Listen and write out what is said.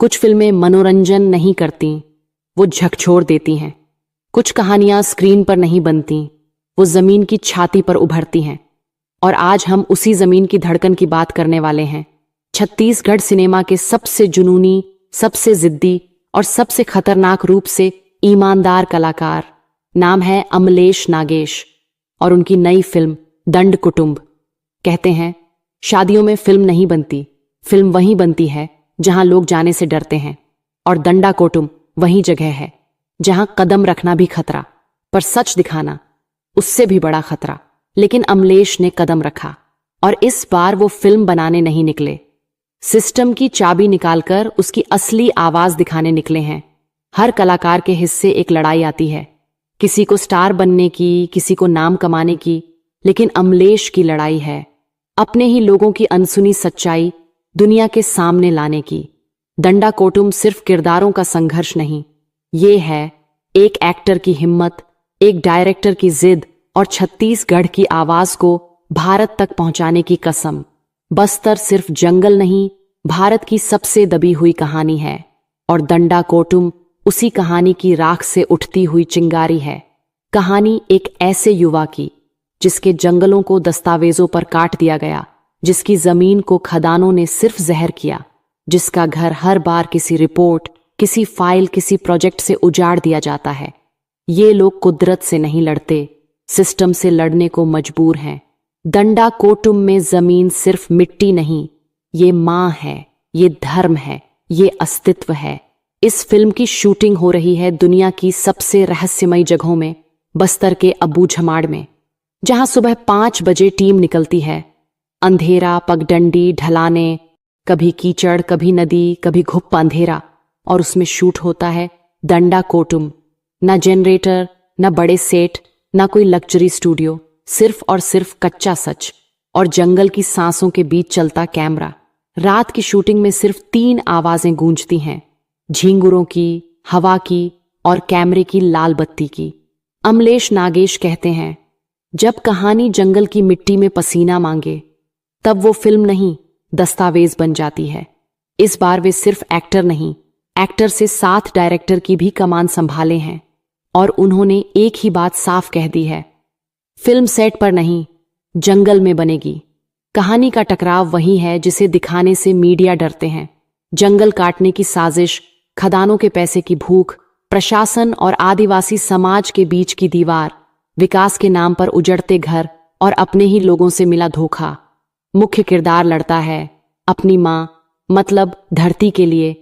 कुछ फिल्में मनोरंजन नहीं करती, वो झकझोर देती हैं। कुछ कहानियां स्क्रीन पर नहीं बनती, वो जमीन की छाती पर उभरती हैं। और आज हम उसी जमीन की धड़कन की बात करने वाले हैं। छत्तीसगढ़ सिनेमा के सबसे जुनूनी, सबसे जिद्दी और सबसे खतरनाक रूप से ईमानदार कलाकार। नाम है अमलेश नागेश और उनकी नई फिल्म दंड कुटुंब। कहते हैं शादियों में फिल्म नहीं बनती, फिल्म वहीं बनती है जहां लोग जाने से डरते हैं। और दंडा कोटुम वही जगह है जहां कदम रखना भी खतरा, पर सच दिखाना उससे भी बड़ा खतरा। लेकिन अमलेश ने कदम रखा और इस बार वो फिल्म बनाने नहीं निकले, सिस्टम की चाबी निकालकर उसकी असली आवाज दिखाने निकले हैं। हर कलाकार के हिस्से एक लड़ाई आती है, किसी को स्टार बनने की, किसी को नाम कमाने की, लेकिन अमलेश की लड़ाई है अपने ही लोगों की अनसुनी सच्चाई दुनिया के सामने लाने की। दंडा कोटुम सिर्फ किरदारों का संघर्ष नहीं, ये है एक एक्टर की हिम्मत, एक डायरेक्टर की जिद और छत्तीसगढ़ की आवाज को भारत तक पहुंचाने की कसम। बस्तर सिर्फ जंगल नहीं, भारत की सबसे दबी हुई कहानी है और दंडा कोटुम उसी कहानी की राख से उठती हुई चिंगारी है। कहानी एक ऐसे युवा की जिसके जंगलों को दस्तावेजों पर काट दिया गया, जिसकी जमीन को खदानों ने सिर्फ जहर किया, जिसका घर हर बार किसी रिपोर्ट, किसी फाइल, किसी प्रोजेक्ट से उजाड़ दिया जाता है। ये लोग कुदरत से नहीं लड़ते, सिस्टम से लड़ने को मजबूर हैं। दंडा कोटुम में जमीन सिर्फ मिट्टी नहीं, ये मां है, ये धर्म है, ये अस्तित्व है। इस फिल्म की शूटिंग हो रही है दुनिया की सबसे रहस्यमयी जगहों में, बस्तर के अबू झमाड़ में, जहां सुबह 5 बजे टीम निकलती है। अंधेरा, पगडंडी, ढलाने, कभी कीचड़, कभी नदी, कभी घुप्प अंधेरा, और उसमें शूट होता है दंडा कोटुम। ना जनरेटर, ना बड़े सेट, ना कोई लग्जरी स्टूडियो, सिर्फ और सिर्फ कच्चा सच और जंगल की सांसों के बीच चलता कैमरा। रात की शूटिंग में सिर्फ 3 आवाजें गूंजती हैं, झींगुरों की, हवा की और कैमरे की लाल बत्ती की। अमलेश नागेश कहते हैं, जब कहानी जंगल की मिट्टी में पसीना मांगे तब वो फिल्म नहीं, दस्तावेज बन जाती है। इस बार वे सिर्फ एक्टर नहीं, एक्टर से साथ डायरेक्टर की भी कमान संभाले हैं और उन्होंने एक ही बात साफ कह दी है, फिल्म सेट पर नहीं, जंगल में बनेगी। कहानी का टकराव वही है जिसे दिखाने से मीडिया डरते हैं। जंगल काटने की साजिश, खदानों के पैसे की भूख, प्रशासन और आदिवासी समाज के बीच की दीवार, विकास के नाम पर उजड़ते घर और अपने ही लोगों से मिला धोखा। मुख्य किरदार लड़ता है अपनी मां, मतलब धरती के लिए,